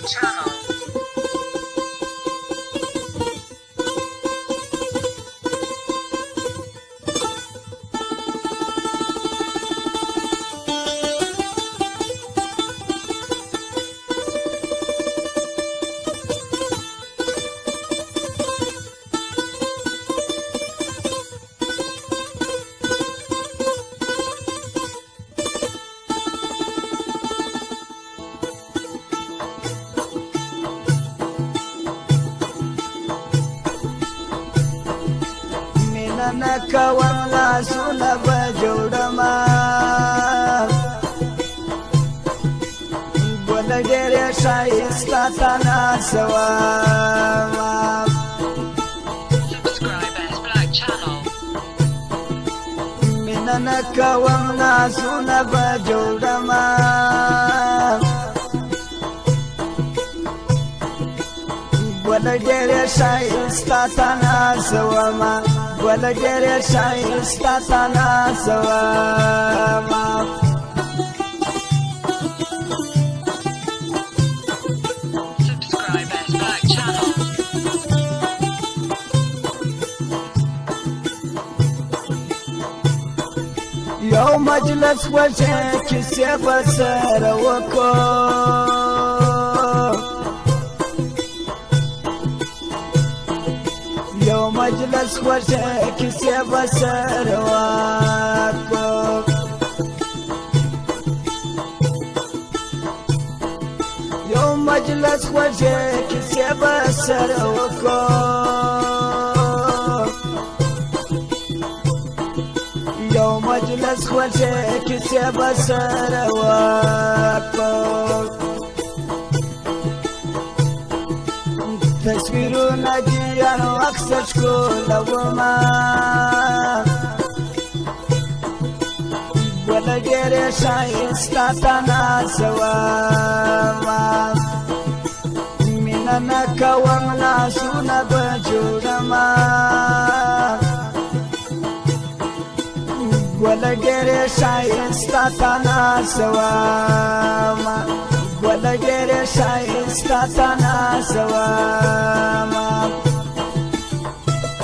channel. نکوم لاسونه به جوړما ګل ډېرې ښایسته ته ناڅوم مینه نکوم لاسونه به جوړما ګل ډېرې ښایسته ته ناڅوم ګل ډېرې ښایسته ته ناڅوم یو مجلس خوښې کیسې به سره وکړو یو مجلس خوښې کیسې به سره وکړو یو مجلس خوښې کیسې به سره وکړو یو مجلس خوښې کیسې به سره وکړو تصویرونه دي یانو عکس ښکلومه ګل ډېرې ښایسته ته ناڅوم مینه نه کوم لاسونه به جوړمه ګل ډېرې ښایسته ته ناڅوم ګل ډېرې ښایسته ته ناڅوم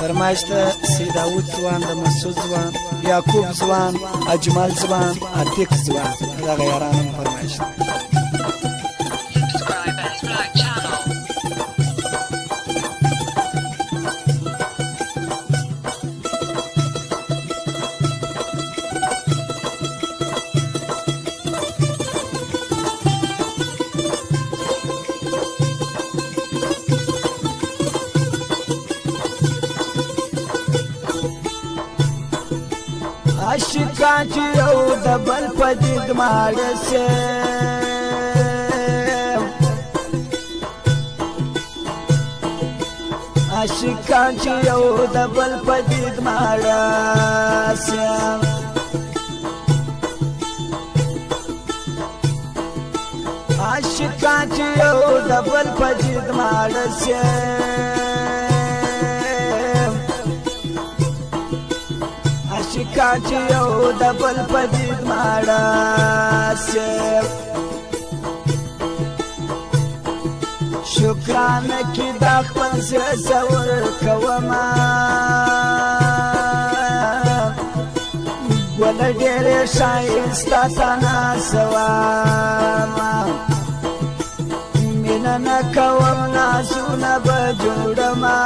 فرمایش ته سید داود ځوان د مسعود ځوان یعقوب ځوان اجمل ځوان عتیق ځوان دغه یارانو فرمایش ده عاشقان چې یو د بل په دید ماړه سي عاشقان چې یو د بل په دید ماړه سي عاشقان چې یو د بل په دید ماړه سي عاشقان چې یو د بل په دید ماړه سي شکرانه کې دا خپل زړه ورکومه ګل ډېرې ښایسته ته ناڅوم مینه نه کوم لاسونه به جوړمه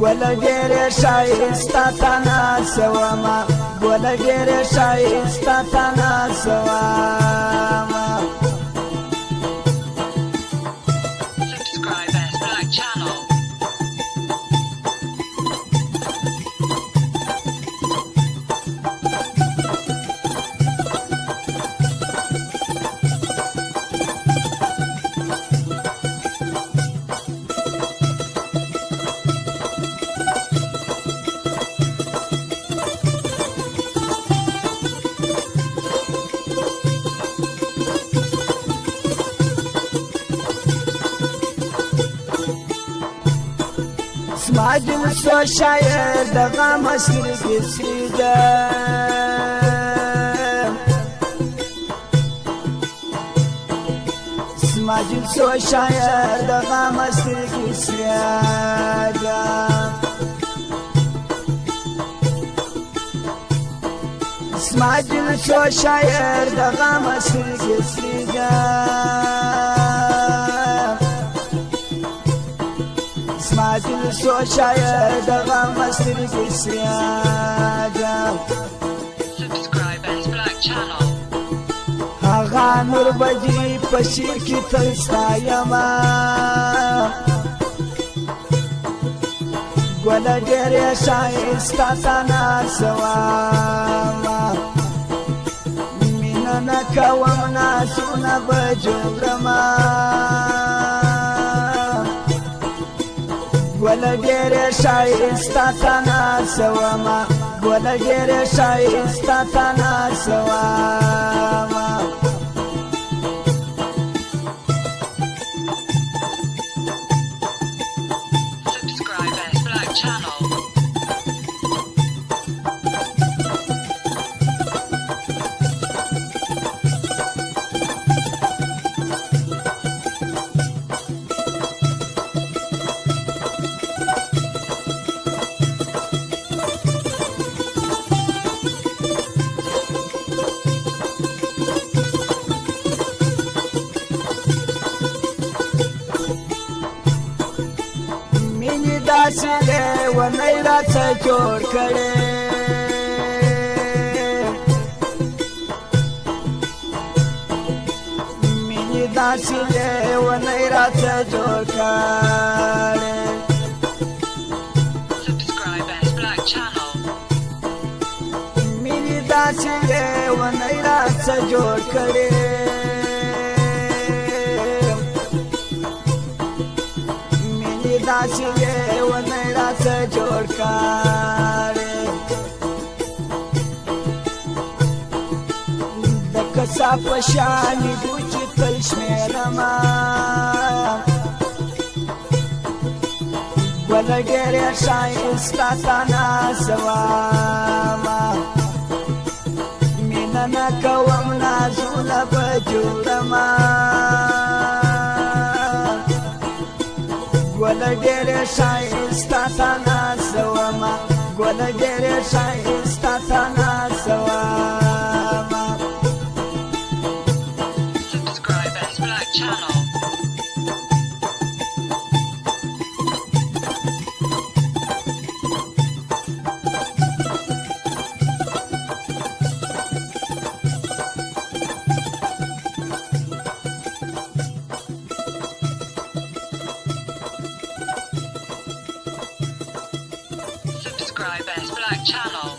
ګل ډېرې ښایسته ته ناڅوم ګل ډېرې ښایسته ته ناڅوم زما دل سو شاعر د غم سترګې سرې ده اسماعیل سو شاعر د غم سترګې سریاده اسماعیل سو شاعر د غم سترګې سریاده اسماعیل سو شاعر د غم سترګې سریاده هغه نور بجې په شعر کې تل ستایمه ګله ډېرې ښایسته ته ناسه ومه مینه نه کوم نازونه به جوړمه ګله ډېرې ښایسته ته ناسه ومه ګله ډېرې ښایسته ته ناسه ومه داسې لیونی راته جوړ کړې مینې داسې لیونی راته جوړ کړې مینې داسې لیونی راته جوړ کړې داسې لیونی راته جوړ کړې د کسا په شانې ګوچې تل شمېرمه ګله ډېرې ښایسته ته نازه ومه مینه نه کوم نازونه به جوړمه ګله ډېرې ښایسته ته نازه ومه ګله ډېرې ښایسته ته نازه ومه Black Channel.